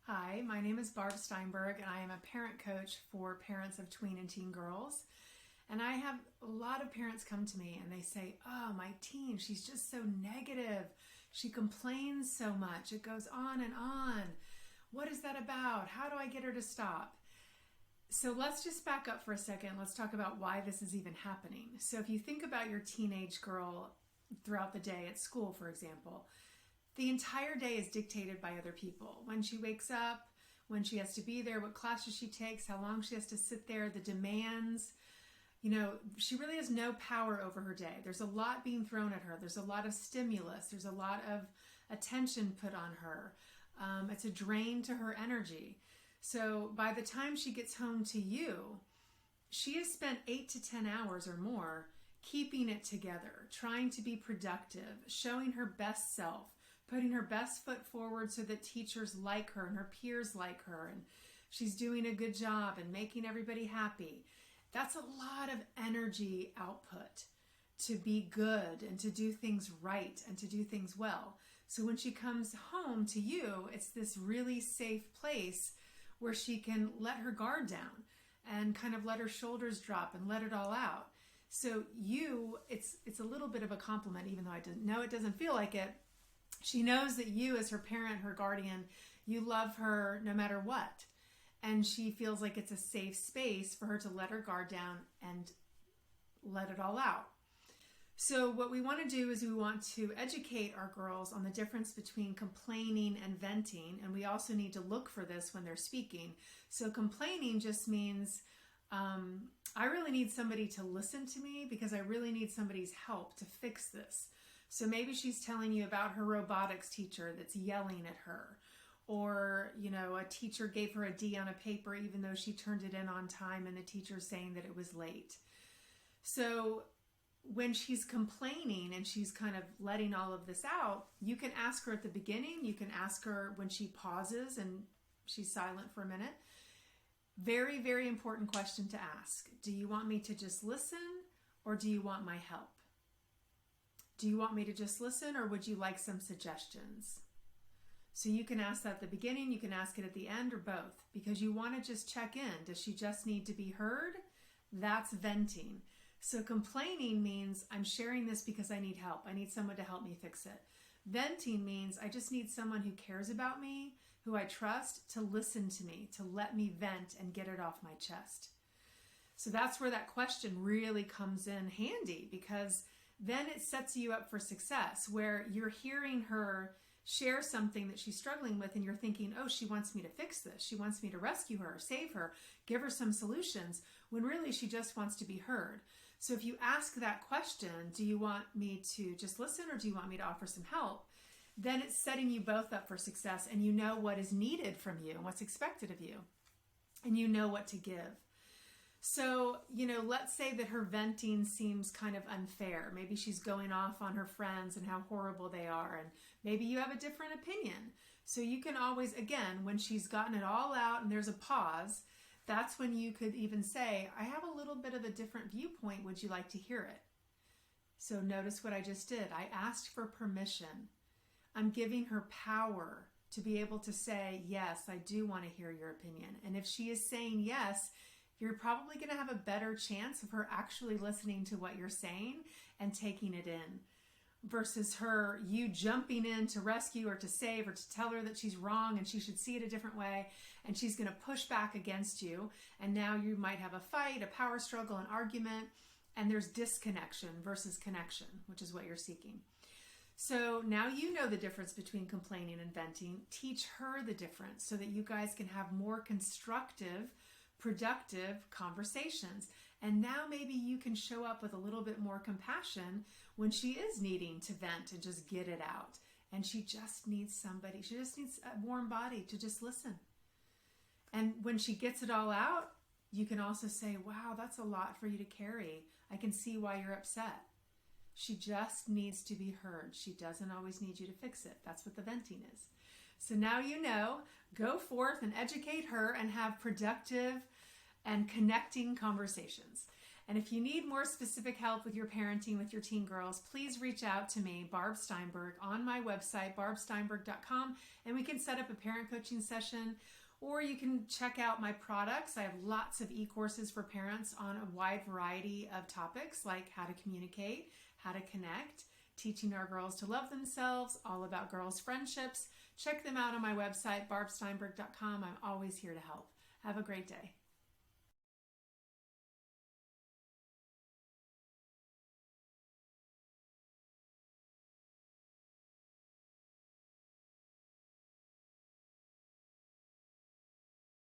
Hi, my name is Barb Steinberg, and I am a parent coach for parents of tween and teen girls. And I have a lot of parents come to me and they say, "Oh, my teen, she's just so negative. She complains so much. It goes on and on. What is that about? How do I get her to stop?" So let's just back up for a second. Let's talk about why this is even happening. So if you think about your teenage girl throughout the day at school, for example, the entire day is dictated by other people. When she wakes up, when she has to be there, what classes she takes, how long she has to sit there, the demands. She really has no power over her day. There's a lot being thrown at her. There's a lot of stimulus. There's a lot of attention put on her. It's a drain to her energy. So by the time she gets home to you, she has spent 8 to 10 hours or more keeping it together, trying to be productive, showing her best self, putting her best foot forward so that teachers like her and her peers like her, and she's doing a good job and making everybody happy. That's a lot of energy output to be good and to do things right and to do things well. So when she comes home to you, it's this really safe place where she can let her guard down and kind of let her shoulders drop and let it all out. So it's a little bit of a compliment, even though I didn't know it doesn't feel like it. She knows that you, as her parent, her guardian, you love her no matter what. And she feels like it's a safe space for her to let her guard down and let it all out. So what we want to do is we want to educate our girls on the difference between complaining and venting. And we also need to look for this when they're speaking. So complaining just means, I really need somebody to listen to me because I really need somebody's help to fix this. So maybe she's telling you about her robotics teacher that's yelling at her. Or, a teacher gave her a D on a paper even though she turned it in on time and the teacher's saying that it was late. So when she's complaining and she's kind of letting all of this out, you can ask her at the beginning. You can ask her when she pauses and she's silent for a minute. Very, very important question to ask. Do you want me to just listen or do you want my help? Do you want me to just listen or would you like some suggestions? So you can ask that at the beginning, you can ask it at the end, or both, because you want to just check in. Does she just need to be heard? That's venting. So complaining means I'm sharing this because I need help. I need someone to help me fix it. Venting means I just need someone who cares about me, who I trust, to listen to me, to let me vent and get it off my chest. So that's where that question really comes in handy, because then it sets you up for success, where you're hearing her share something that she's struggling with and you're thinking, oh, she wants me to fix this. She wants me to rescue her, save her, give her some solutions, when really she just wants to be heard. So if you ask that question, do you want me to just listen or do you want me to offer some help? Then it's setting you both up for success, and you know what is needed from you and what's expected of you, and you know what to give. So, let's say that her venting seems kind of unfair. Maybe she's going off on her friends and how horrible they are, and maybe you have a different opinion. So you can always, again, when she's gotten it all out and there's a pause, that's when you could even say, I have a little bit of a different viewpoint. Would you like to hear it? So notice what I just did. I asked for permission. I'm giving her power to be able to say, yes, I do want to hear your opinion. And if she is saying yes, you're probably going to have a better chance of her actually listening to what you're saying and taking it in, versus you jumping in to rescue or to save or to tell her that she's wrong and she should see it a different way, and she's going to push back against you. And now you might have a fight, a power struggle, an argument, and there's disconnection versus connection, which is what you're seeking. So now you know the difference between complaining and venting. Teach her the difference so that you guys can have more constructive, productive conversations. And now maybe you can show up with a little bit more compassion when she is needing to vent and just get it out. And she just needs a warm body to just listen. And when she gets it all out, you can also say, wow, that's a lot for you to carry. I can see why you're upset. She just needs to be heard. She doesn't always need you to fix it. That's what the venting is. So now you know, go forth and educate her and have productive and connecting conversations. And if you need more specific help with your parenting with your teen girls, please reach out to me, Barb Steinberg, on my website, barbsteinberg.com, and we can set up a parent coaching session, or you can check out my products. I have lots of e-courses for parents on a wide variety of topics, like how to communicate, how to connect, teaching our girls to love themselves, all about girls' friendships. Check them out on my website, barbsteinberg.com. I'm always here to help. Have a great day.